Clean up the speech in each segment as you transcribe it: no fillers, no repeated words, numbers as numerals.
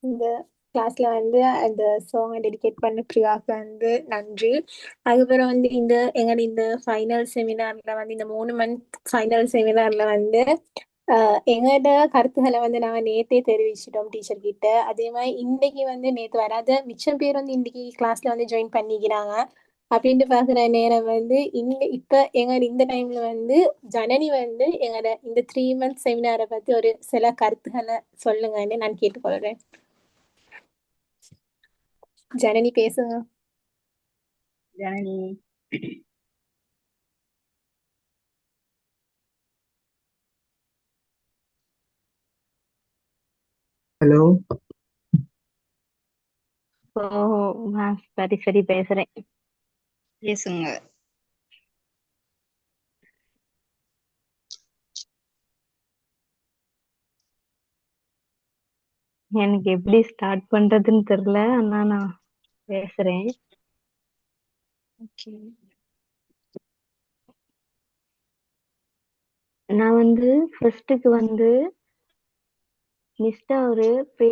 இந்த கிளாஸ்ல வந்து அந்த சாங்கை டெடிகேட் பண்ண பிரியாவுக்கு வந்து நன்றி. அதுக்கப்புறம் வந்து எங்களோட இந்த ஃபைனல் செமினார்ல வந்து இந்த 3 மந்த் ஃபைனல் செமினார்ல வந்து எங்களோட கருத்துக்களை வந்து நாங்கள் நேத்தே தெரிவிச்சிட்டோம் டீச்சர் கிட்ட. அதே மாதிரி இன்னைக்கு வந்து நேற்று வராத மிச்சம் பேர் வந்து இன்னைக்கு கிளாஸ்ல வந்து ஜாயின் பண்ணிக்கிறாங்க. அப்படின்ட்டு பாக்குற நேரம் வந்து இப்ப எங்களோட இந்த டைம்ல வந்து ஜனனி வந்து எங்களோட இந்த 3 மந்த் செமினாரை பத்தி ஒரு சில கருத்துக்களை சொல்லுங்கன்னு நான் கேட்டுக்கொள்றேன். ஜனனி பேசுங்க. ஜனனி ஹலோ. ஓ சரி சரி பேசுறேன். பேசுங்க. எனக்கு எப்படி ஸ்டார்ட் பண்றதுன்னு தெரியல, ஆனா நான் பேசுறேன். நான் வந்து ஃபர்ஸ்ட்டுக்கு வந்து மிஸ்டா ஒரு ப்ரீ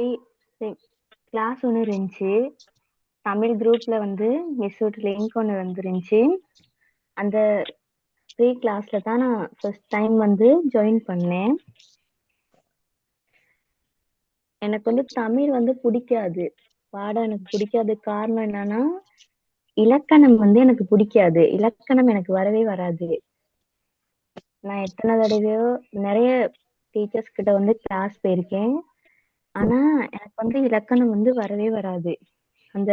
கிளாஸ் ஒன்று இருந்துச்சு. தமிழ் குரூப்ல வந்து மிஸ்ஸோட லிங்க் ஒன்று வந்துருந்துச்சு. அந்த ப்ரீ கிளாஸ்ல தான் நான் ஃபர்ஸ்ட் டைம் வந்து ஜாயின் பண்ணேன். எனக்கு வந்து தமிழ் வந்து பிடிக்காது, பாடம் எனக்கு பிடிக்காது. காரணம் என்னன்னா, இலக்கணம் வந்து எனக்கு பிடிக்காது. இலக்கணம் எனக்கு வரவே வராது. நான் எத்தனை தடவையோ நிறைய டீச்சர்ஸ் கிட்ட வந்து கிளாஸ் போயிருக்கேன். ஆனா எனக்கு வந்து இலக்கணம் வந்து வரவே வராது. அந்த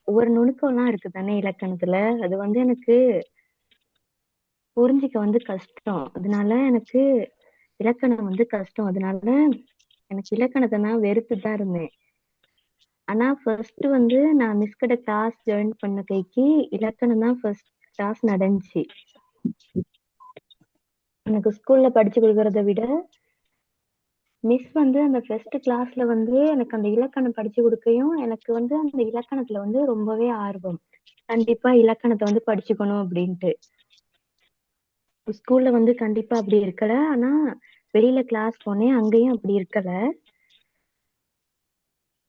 ஒவ்வொரு நுணுக்கம்லாம் இருக்கு தானே இலக்கணத்துல, அது வந்து எனக்கு புரிஞ்சிக்க வந்து கஷ்டம். அதனால எனக்கு இலக்கணம் வந்து கஷ்டம். அதனால எனக்கு இலக்கணத்தை நான் வெறுத்து தான் இருந்தேன். ஆனா ஃபர்ஸ்ட் வந்து நான் மிஸ் கிட்ட கிளாஸ் ஜாயின் பண்ண கைக்கு இலக்கணம் தான் ஃபர்ஸ்ட் கிளாஸ் நடந்துச்சு. எனக்கு ஸ்கூல்ல படிச்சு கொடுக்கறத விட மிஸ் வந்து அந்த ஃபர்ஸ்ட் கிளாஸ்ல வந்து எனக்கு அந்த இலக்கணம் படிச்சு கொடுக்கையும் எனக்கு வந்து அந்த இலக்கணத்துல வந்து ரொம்பவே ஆர்வம். கண்டிப்பா இலக்கணத்தை வந்து படிச்சுக்கணும் அப்படின்ட்டு. ஸ்கூல்ல வந்து கண்டிப்பா அப்படி இருக்கல, ஆனா வெளியில கிளாஸ் போனேன், அங்கேயும் அப்படி இருக்கல.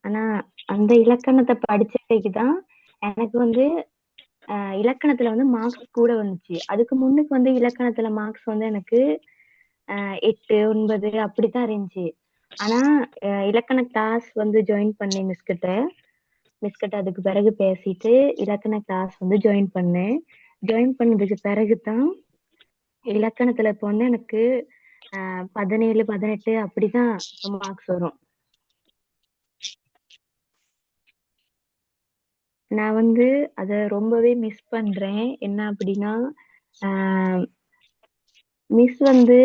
ஆனா அந்த இலக்கணத்தை படிச்சதுக்குதான் எனக்கு வந்து இலக்கணத்துல வந்து மார்க்ஸ் கூட வந்துச்சு. அதுக்கு முன்னுக்கு வந்து இலக்கணத்துல மார்க்ஸ் வந்து எனக்கு 8, 9 அப்படித்தான் இருந்துச்சு. ஆனா இலக்கண கிளாஸ் வந்து ஜாயின் பண்ணேன் மிஸ் கிட்ட அதுக்கு பிறகு பேசிட்டு இலக்கண கிளாஸ் வந்து ஜாயின் பண்ணேன். ஜாயின் பண்ணதுக்கு பிறகுதான் இலக்கணத்துல இப்ப வந்து எனக்கு 17, 18 அப்படிதான் மார்க்ஸ் வரும். நான் வந்து அத ரொம்பவே மிஸ் பண்றேன். என்ன அப்படின்னா, மிஸ் வந்து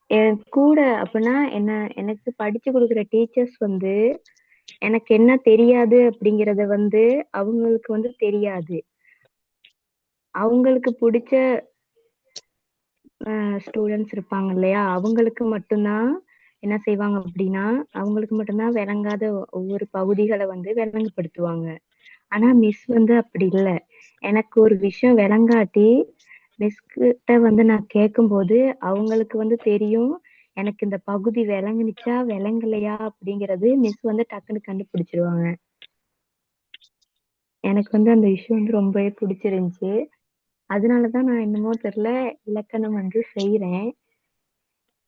என் கூட அப்படின்னா எனக்கு படிச்சு கொடுக்குற டீச்சர்ஸ் வந்து எனக்கு என்ன தெரியாது அப்படிங்கறத வந்து அவங்களுக்கு வந்து தெரியாது. அவங்களுக்கு பிடிச்ச ஸ்டூடெண்ட்ஸ் இருப்பாங்க இல்லையா, அவங்களுக்கு மட்டும்தான் என்ன செய்வாங்க அப்படின்னா, அவங்களுக்கு மட்டும்தான் விளங்காத ஒவ்வொரு பகுதிகளை வந்து விளங்குபடுத்துவாங்க. ஆனா மிஸ் வந்து அப்படி இல்லை. எனக்கு ஒரு விஷயம் விளங்காட்டி மிஸ் கிட்ட வந்து நான் கேட்கும்போது அவங்களுக்கு வந்து தெரியும் எனக்கு இந்த பகுதி விளங்குனுச்சா விளங்கலையா அப்படிங்கறது மிஸ் வந்து டக்குன்னு கண்டுபிடிச்சிருவாங்க. எனக்கு வந்து அந்த விஷயம் வந்து ரொம்பவே பிடிச்சிருந்துச்சு. அதனாலதான் நான் என்னமோ தெரியல இலக்கணம் வந்து செய்யறேன்.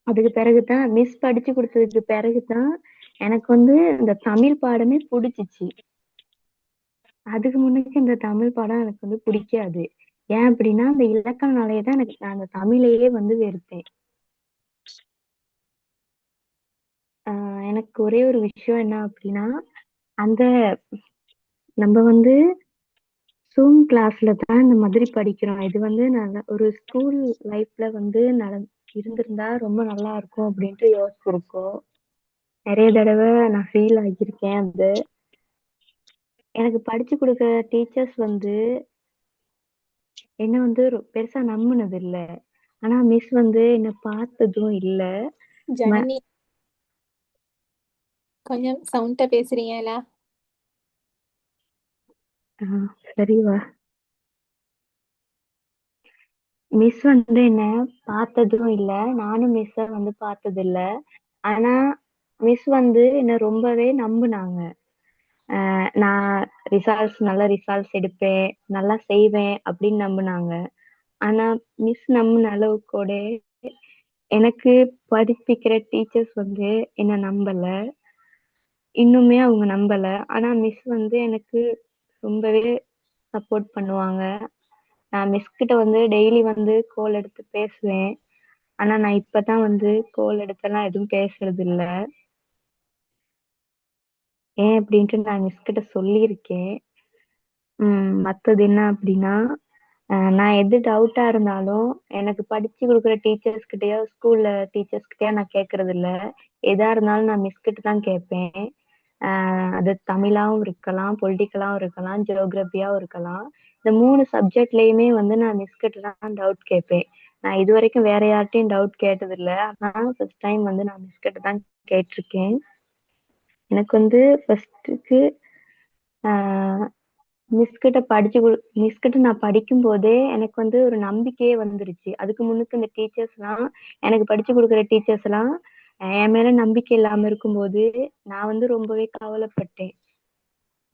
அதுக்கு பிறகுதான் மிஸ் படிச்சு கொடுத்ததுக்கு பிறகுதான் எனக்கு வந்து இந்த தமிழ் பாடமே பிடிச்சிச்சு. அதுக்கு முன்னுக்கு இந்த தமிழ் பாடம் எனக்கு வந்து பிடிக்காது. ஏன் அப்படின்னா அந்த இலக்கணனாலேயேதான் எனக்கு நான் அந்த தமிழையே வந்து வெறுத்தேன். எனக்கு ஒரே ஒரு விஷயம் என்ன அப்படின்னா, அந்த நம்ம வந்து ஜூம் கிளாஸ்ல தான் இந்த மாதிரி படிக்கிறோம். இது வந்து நல்ல ஒரு ஸ்கூல் லைஃப்ல வந்து இருந்திருந்தா ரொம்ப நல்லா இருக்கும் அப்படின்ட்டு யோசிச்சிருக்கோம். நிறைய தடவை நான் ஃபீல் ஆகியிருக்கேன். அது எனக்கு படிச்சு கொடுக்குற டீச்சர்ஸ் வந்து என்ன வந்து பெருசா நம்பினது இல்ல. ஆனா மிஸ் வந்து என்ன பார்த்ததும் இல்ல. ஜனனி கொஞ்சம் சவுண்டா பேசுறீங்களா? சரிவா. மிஸ் வந்து என்ன பார்த்ததும் இல்ல, நானும் மிஸ்ஸ வந்து பார்த்தது இல்ல. ஆனா மிஸ் வந்து என்ன ரொம்பவே நம்புனாங்க. நான் நல்ல ரிசல்ட்ஸ் எடுப்பேன், நல்லா செய்வேன் அப்படின்னு நம்புனாங்க. ஆனா மிஸ் நம்பின அளவுக்கு கூட எனக்கு படிப்பிக்கிற டீச்சர்ஸ் வந்து என்ன நம்பல. இன்னுமே அவங்க நம்பல. ஆனா மிஸ் வந்து எனக்கு ரொம்பவே சப்போர்ட் பண்ணுவாங்க. நான் மிஸ் கிட்ட வந்து டெய்லி வந்து கோல் எடுத்து பேசுவேன். ஆனா நான் இப்பதான் வந்து கோல் எடுத்தெல்லாம் எதுவும் பேசுறது இல்ல. ஏன் அப்படின்ட்டு நான் மிஸ் கிட்ட சொல்லியிருக்கேன். மத்தது என்ன அப்படின்னா, நான் எது டவுட்டா இருந்தாலும் எனக்கு படிச்சு கொடுக்குற டீச்சர்ஸ் கிட்டயோ, ஸ்கூல்ல டீச்சர்ஸ் கிட்டயோ நான் கேட்கறது இல்ல. எதா இருந்தாலும் நான் மிஸ் கிட்ட தான் கேட்பேன். அது தமிழாவும் இருக்கலாம், பொலிட்டிக்கலாவும் இருக்கலாம், ஜியோகிராஃபியாவும் இருக்கலாம். இந்த 3 சப்ஜெக்ட்லயுமே வந்து நான் மிஸ் கிட்ட தான் டவுட் கேட்பேன். நான் இதுவரைக்கும் வேற யார்ட்டயும் டவுட் கேட்டதில்ல. ஆனா ஃபர்ஸ்ட் டைம் வந்து நான் மிஸ் கிட்ட தான் கேட்டிருக்கேன். எனக்கு வந்து ஃபர்ஸ்ட்டுக்கு மிஸ் கிட்ட நான் படிக்கும் போதே எனக்கு வந்து ஒரு நம்பிக்கையே வந்துருச்சு. அதுக்கு முன்னுக்கு இந்த டீச்சர்ஸ் எல்லாம் எனக்கு படிச்சு கொடுக்குற டீச்சர்ஸ் எல்லாம் என் மேல நம்பிக்கை இல்லாம இருக்கும்போது நான் வந்து ரொம்பவே கவலைப்பட்டேன்.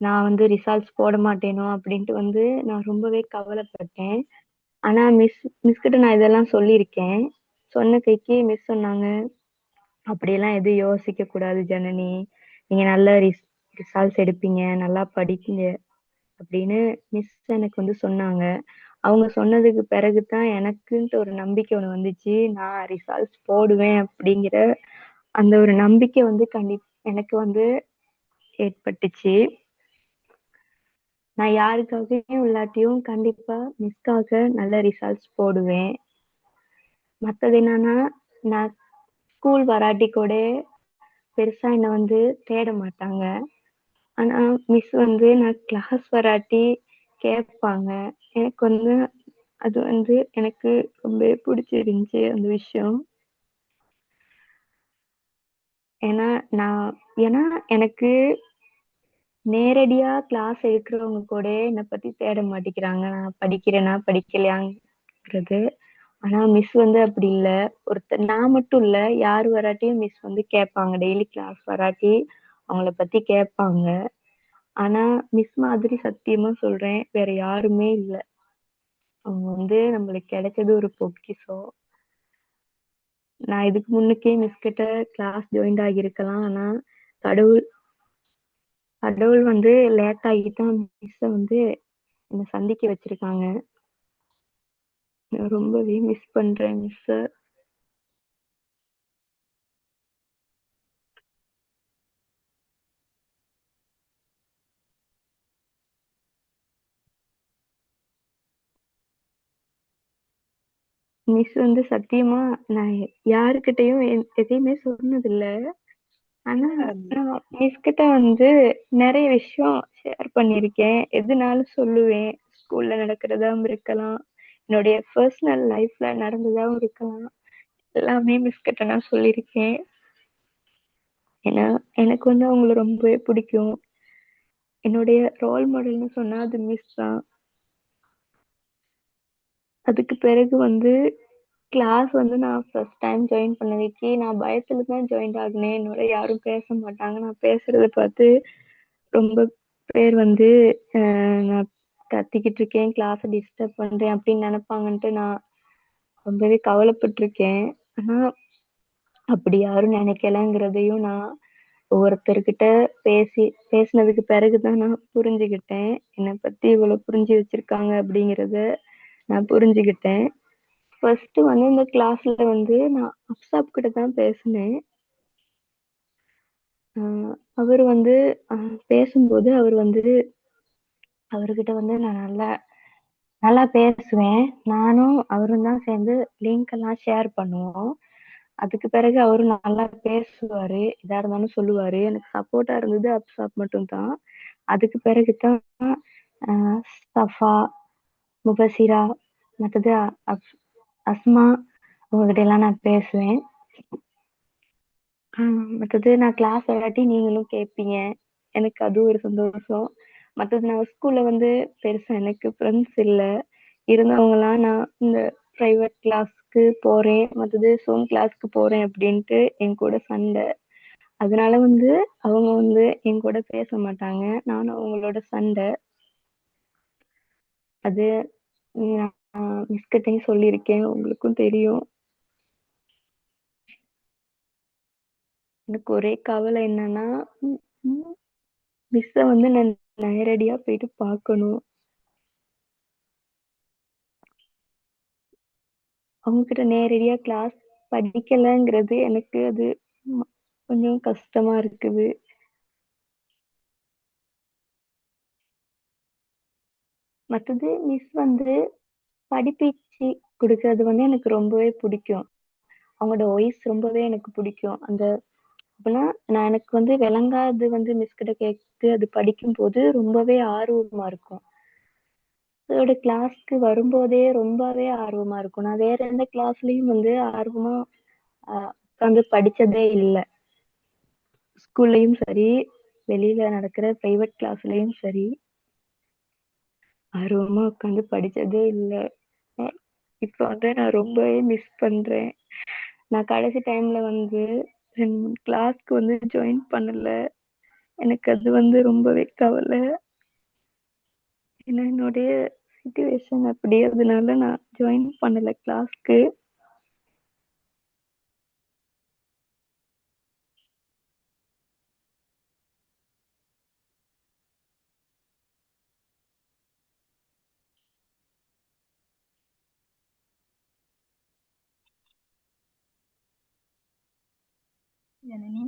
நான் வந்து ரிசல்ட்ஸ் போட மாட்டேனோ அப்படின்ட்டு வந்து நான் ரொம்பவே கவலைப்பட்டேன். ஆனா மிஸ் கிட்ட நான் இதெல்லாம் சொல்லியிருக்கேன். சொன்ன கைக்கு மிஸ் சொன்னாங்க, அப்படியெல்லாம் எதுவும் யோசிக்க கூடாது ஜனனி. நீங்க நல்ல ரிசல்ட்ஸ் எடுப்பீங்க, நல்லா படிப்பீங்க அப்படின்னு மிஸ் எனக்கு வந்து சொன்னாங்க. அவங்க சொன்னதுக்கு பிறகுதான் எனக்குன்ட்டு ஒரு நம்பிக்கை ஒண்ணு வந்துச்சு. நான் ரிசல்ட்ஸ் போடுவேன் அப்படிங்கிற அந்த ஒரு நம்பிக்கை வந்து எனக்கு வந்து ஏற்பட்டுச்சு. நான் யாருக்காகவும் இல்லாட்டியும் கண்டிப்பா மிஸ்க்காக நல்ல ரிசல்ட்ஸ் போடுவேன். மத்தது என்னன்னா, நான் ஸ்கூல் வராட்டி கூட பெருசா என்ன வந்து தேட மாட்டாங்க. ஆனா மிஸ் வந்து நான் கிளாஸ் வராட்டி கேட்பாங்க. எனக்கு வந்து அது வந்து எனக்கு ரொம்பவே பிடிச்சிருந்துச்சு அந்த விஷயம். ஏன்னா நான் ஏன்னா எனக்கு நேரடியா கிளாஸ் எடுக்கிறவங்க கூட என்னை பத்தி தேட மாட்டேங்கிறாங்க. நான் படிக்கிறேனா படிக்கலையாங்கிறது. ஆனா மிஸ் வந்து அப்படி இல்ல. நான் மட்டும் இல்ல, யார் வராட்டியும் மிஸ் வந்து கேட்பாங்க. டெய்லி கிளாஸ் வராட்டி அவங்கள பத்தி கேட்பாங்க. ஆனா மிஸ் மாதிரி சத்தியமா சொல்றேன், வேற யாருமே இல்ல. அவங்க வந்து நம்மளுக்கு கிடைச்சது ஒரு பொக்கிஷம். நான் இதுக்கு முன்னுக்கே மிஸ் கிட்ட கிளாஸ் ஜாயின் ஆகியிருக்கலாம். ஆனா கடவுள் கடவுள் வந்து லேட் ஆகிதான் மிஸ்ஸ வந்து என்ன சந்திக்க வச்சிருக்காங்க. நான் ரொம்பவே மிஸ் பண்றேன் மிஸ்ஸ. மிஸ் வந்து சத்தியமா நான் யாருக்கிட்டயும் எதையுமே சொன்னதில்ல. ஆனா நான் மிஸ் கிட்ட வந்து நிறைய விஷயம் ஷேர் பண்ணியிருக்கேன். எதுனாலும் சொல்லுவேன். ஸ்கூல்ல நடக்கிறதாவும் இருக்கலாம், என்னுடைய பர்சனல் லைஃப்ல நடந்ததாவும் இருக்கலாம். எல்லாமே மிஸ் கிட்ட நான் சொல்லியிருக்கேன். ஏன்னா எனக்கு வந்து அவங்கள ரொம்பவே பிடிக்கும். என்னுடைய ரோல் மாடல்னு சொன்னா அது மிஸ் தான். அதுக்கு பிறகு வந்து கிளாஸ் வந்து நான் ஃபர்ஸ்ட் டைம் ஜாயின் பண்ணதுக்கு நான் பயத்துல தான் ஜாயின் ஆகினேன். என்னோட யாரும் பேச மாட்டாங்க. நான் பேசுறத பார்த்து ரொம்ப பேர் வந்து நான் கத்திக்கிட்டு இருக்கேன், கிளாஸை டிஸ்டர்ப் பண்றேன் அப்படின்னு நினைப்பாங்கன்ட்டு நான் ரொம்பவே கவலைப்பட்டிருக்கேன். ஆனா அப்படி யாரும் நினைக்கலங்கிறதையும் நான் ஒவ்வொருத்தர்கிட்ட பேசினதுக்கு பிறகுதான் நான் புரிஞ்சுக்கிட்டேன். என்னை பத்தி இவ்வளவு புரிஞ்சு வச்சிருக்காங்க அப்படிங்கிறத நான் புரிஞ்சுக்கிட்டேன். ஃபர்ஸ்ட் வந்து இந்த கிளாஸ்ல வந்து நான் அப்சாப் கிட்ட தான் பேசினேன். அவர் வந்து பேசும்போது அவர்கிட்ட வந்து நான் நல்லா நல்லா பேசுவேன். நானும் அவரும் தான் சேர்ந்து லிங்க் எல்லாம் ஷேர் பண்ணுவோம். அதுக்கு பிறகு அவரும் நல்லா பேசுவாரு, எதா இருந்தாலும் சொல்லுவாரு. எனக்கு சப்போர்ட்டா இருந்தது அப்சாப் மட்டும் தான். அதுக்கு பிறகுதான் சஃபா, முபசிரா, மற்றது அஸ்மா உங்ககிட்ட எல்லாம் நான் பேசுவேன். மற்றது நான் கிளாஸ் வராட்டி நீங்களும் கேட்பீங்க. எனக்கு அது ஒரு சந்தோஷம். மற்றது நான் ஸ்கூல்ல வந்து பெருசா எனக்கு ஃப்ரெண்ட்ஸ் இல்ல. இருந்தவங்கலாம் நான் இந்த பிரைவேட் கிளாஸ்க்கு போறேன், மற்றது சோன் கிளாஸ்க்கு போறேன் அப்படின்ட்டு என் கூட சண்டை. அதனால வந்து அவங்க வந்து என் கூட பேச மாட்டாங்க. நானும் அவங்களோட சண்டை. அது நான் மிஸ் கிட்டையும் சொல்லியிருக்கேன், உங்களுக்கும் தெரியும். எனக்கு ஒரே கவலை என்னன்னா மிஸ்ஸ வந்து நான் நேரடியா போயிட்டு பார்க்கணும். அவங்க கிட்ட நேரடியா கிளாஸ் படிக்கலைங்கிறது எனக்கு அது கொஞ்சம் கஷ்டமா இருக்குது. மற்றது மிஸ் வந்து படிப்பிச்சு கொடுக்கறது வந்து எனக்கு ரொம்பவே பிடிக்கும். அவங்களோட வாய்ஸ் ரொம்பவே எனக்கு பிடிக்கும். அந்த அப்பனா நான் எனக்கு வந்து விளங்காது வந்து மிஸ் கிட்ட கேட்டு அது படிக்கும்போது ரொம்பவே ஆர்வமா இருக்கும். அதோட கிளாஸ்க்கு வரும்போதே ரொம்பவே ஆர்வமா இருக்கும். நான் வேற எந்த கிளாஸ்லயும் வந்து ஆர்வமா உட்காந்து படிச்சதே இல்லை. ஸ்கூல்லயும் சரி, வெளியில நடக்கிற பிரைவேட் கிளாஸ்லயும் சரி, ஆர்வமா உட்காந்து படிச்சதே இல்லை. இப்போ வந்து நான் ரொம்பவே மிஸ் பண்றேன். நான் கடைசி டைம்ல வந்து கிளாஸ்க்கு வந்து ஜாயின் பண்ணல. எனக்கு அது வந்து ரொம்பவே கவலை. ஏன்னா என்னுடைய சிச்சுவேஷன் அப்படி, அதனால நான் ஜாயின் பண்ணல கிளாஸ்க்கு. ஜனனி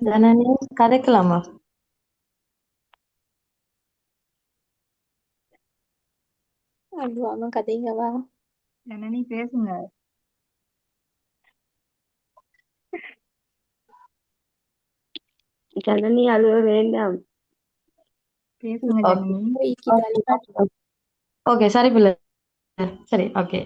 ஜனனி கதைக்கலாமா? அழுவாம கதைங்கவா. ஜனனி பேசுங்க. ஜனனி அழுவ வேண்டாம். பேசுங்க ஜனனி. ஓகே சரி பிள்ளை, சரி ஓகே.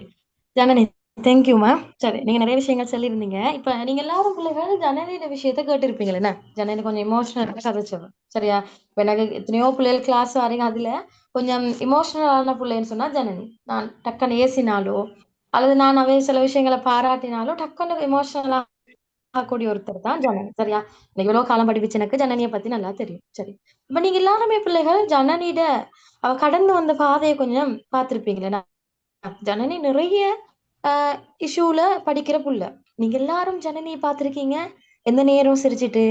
ஜனனி தேங்க்யூமா. சரி, நீங்க நிறைய விஷயங்கள் சொல்லியிருந்தீங்க. இப்ப நீங்க எல்லாரும் பிள்ளைகள் ஜனனியோட விஷயத்த கேட்டிருப்பீங்களே என்ன? ஜனனி கொஞ்சம் இமோஷனல் கதைச்சவ, சரியா? இப்ப எனக்கு எத்தனையோ பிள்ளைகள் கிளாஸ் வரீங்க, அதுல கொஞ்சம் இமோஷனலான பிள்ளைன்னு சொன்னா ஜனனி. நான் டக்குன்னு ஏசினாலோ அல்லது நான் அவை சில விஷயங்களை பாராட்டினாலோ டக்குன்னு இமோஷனலா கூடிய ஒருத்தர் தான் ஜனனி, சரியா? எனக்கு இவ்வளவு காலம் படிப்பிச்சு எனக்கு ஜனனியை பத்தி நல்லா தெரியும். சரி, இப்ப நீங்க எல்லாருமே பிள்ளைகள் ஜனனிட அவ கடந்து வந்த பாதையை கொஞ்சம் பார்த்திருப்பீங்களே. ஜனனி நிறைய இஷ்யூல படிக்கிற புள்ள. நீங்க எல்லாரும் ஜனனியை பார்த்திருக்கீங்க. எந்த நேரம் சிரிச்சிட்டு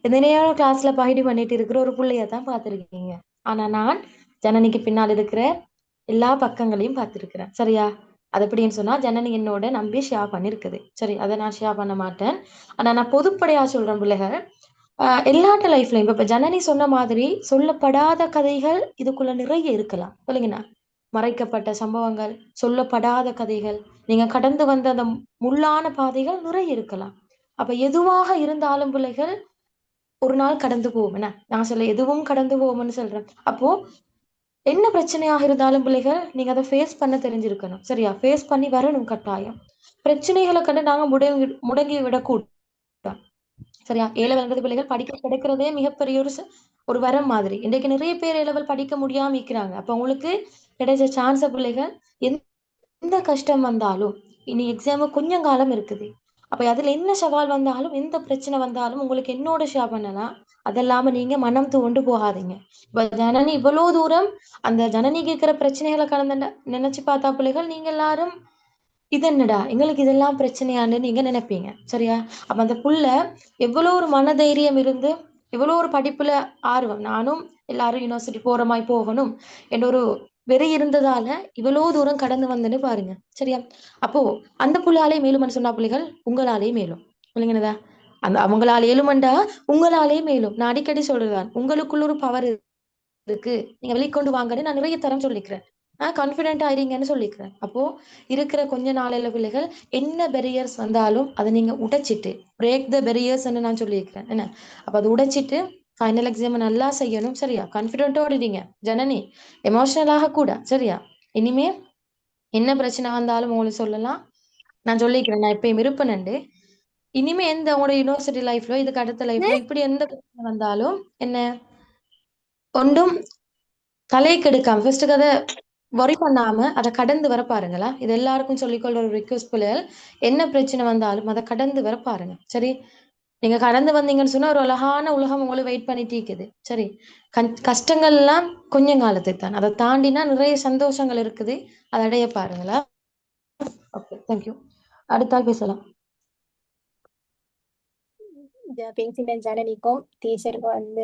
எந்த நேரம் கிளாஸ்ல பகிடி பண்ணிட்டு இருக்கிற ஒரு புள்ளைய தான் பார்த்திருக்கீங்க. ஆனா நான் ஜனனிக்கு பின்னால் இருக்கிற எல்லா பக்கங்களையும் பார்த்திருக்கிறேன், சரியா? அது எப்படின்னு சொன்னா ஜனனி என்னோட நம்பி ஷேர் பண்ணிருக்குது. சரி, அதை நான் ஷேர் பண்ண மாட்டேன். ஆனா நான் பொதுப்படையா சொல்றேன் பிள்ளைகள், எல்லாட்ட லைஃப்லயும் இப்ப ஜனனி சொன்ன மாதிரி சொல்லப்படாத கதைகள் இதுக்குள்ள நிறைய இருக்கலாம், சொல்லுங்கண்ணா. மறைக்கப்பட்ட சம்பவங்கள், சொல்லப்படாத கதைகள், நீங்க கடந்து வந்த அந்த முள்ளான பாதைகள் நிறைய இருக்கலாம். அப்ப எதுவாக இருந்தாலும் பிள்ளைகள் ஒரு நாள் கடந்து போவோம். என்ன நான் சொல்ல, எதுவும் கடந்து போவோம்னு சொல்றேன். அப்போ என்ன பிரச்சனையாக இருந்தாலும் பிள்ளைகள் நீங்க அதை ஃபேஸ் பண்ண தெரிஞ்சிருக்கணும், சரியா? ஃபேஸ் பண்ணி வரணும் கட்டாயம். பிரச்சனைகளை கண்டு நாங்க முடங்கி விடக்கூடாது, சரியா? ஏ-லெவல் பிள்ளைகள் படிக்க கிடைக்கிறதே மிகப்பெரிய ஒரு வரம் மாதிரி. இன்றைக்கு நிறைய பேர் ஏ-லெவல் படிக்க முடியாம இருக்கிறாங்க. அப்ப உங்களுக்கு கிடைச்ச சான்ஸ பிள்ளைகள் எந்த கஷ்டம் வந்தாலும், இனி எக்ஸாமு கொஞ்சம் காலம் இருக்குது. அப்ப அதுல என்ன சவால் வந்தாலும், எந்த பிரச்சனை வந்தாலும் உங்களுக்கு என்னோட ஷேர் பண்ணலாம். அதெல்லாம நீங்க மனம் துவண்டு போகாதீங்க. இப்ப ஜனனி இவ்வளவு தூரம் அந்த ஜனனி கேட்கிற பிரச்சனைகளை கடந்த நினைச்சு பார்த்தா பிள்ளைகள் நீங்க எல்லாரும் இது என்னடா எங்களுக்கு இதெல்லாம் பிரச்சனையான்னு நீங்க நினைப்பீங்க, சரியா? அப்ப அந்த புள்ள எவ்வளவு ஒரு மனதைரியம் இருந்து, எவ்வளவு ஒரு படிப்புல ஆர்வம், நானும் எல்லாரும் யூனிவர்சிட்டி போற மாதிரி போகணும் என்ற ஒரு வெறி இருந்ததால இவ்வளவு தூரம் கடந்து வந்தேன்னு பாருங்க, சரியா? அப்போ அந்த புள்ளாலே மேலும் சொன்னா பிள்ளைகள் உங்களாலே மேலும், இல்லைங்கன்னதா? அந்த அவங்களால ஏழுமண்டா உங்களாலே மேலும். நான் அடிக்கடி சொல்றேன், உங்களுக்குள்ள ஒரு பவர் இருக்கு, நீங்க வெளிக்கொண்டு வாங்கன்னு நான் நிறைய தரம் சொல்லிக்கிறேன். கான்பிடென்ட் ஆயிருங்கன்னு சொல்லிக்கிறேன். அப்போ இருக்கிற கொஞ்ச நாளையில பிள்ளைகள் என்ன பெரியர்ஸ் வந்தாலும் அதை நீங்க உடைச்சிட்டு பிரேக் த பெரியர்ஸ் நான் சொல்லியிருக்கிறேன், என்ன? அப்ப அதை உடைச்சிட்டு ஃபைனல் எக்ஸாம் நல்லா செய்யணும், சரியா? கான்பிடென்ட்டோட இருங்க ஜனனி, எமோஷனலாக கூட, சரியா? இனிமே என்ன பிரச்சனை வந்தாலும் உங்களுக்கு சொல்லலாம், நான் சொல்லிக்கிறேன். நான் எப்பயும் இருப்பேன்ண்டு. இனிமே எந்த உங்களோட யூனிவர்சிட்டி லைஃப்ல இதுக்கு அடுத்த லைஃப்ல இப்படி எந்த பிரச்சனை வந்தாலும் என்ன ஒன்றும் தலைக்கு எடுக்காம ஃபர்ஸ்ட் கதை worry பண்ணாம அதை கடந்து வர பாருங்களா. இது எல்லாருக்கும் சொல்லிக்கொள்ள ஒரு ரிக்வெஸ்ட் பிள்ளைகள். என்ன பிரச்சனை வந்தாலும் அதை கடந்து வர பாருங்க. சரி, நீங்க கடந்து வந்தீங்கன்னு சொன்னா ஒரு அழகான உலகம் உங்களை வெயிட் பண்ணிட்டு இருக்குது. சரி, கஷ்டங்கள் எல்லாம் கொஞ்சம் காலத்துக்கு தான், அதை தாண்டினா நிறைய சந்தோஷங்கள் இருக்குது. அதை அடைய பாருங்களா. Okay, thank you. அடுத்த ஆள் பேசலாம். பேசின ஜனனிக்கும் டீச்சருக்கும் வந்து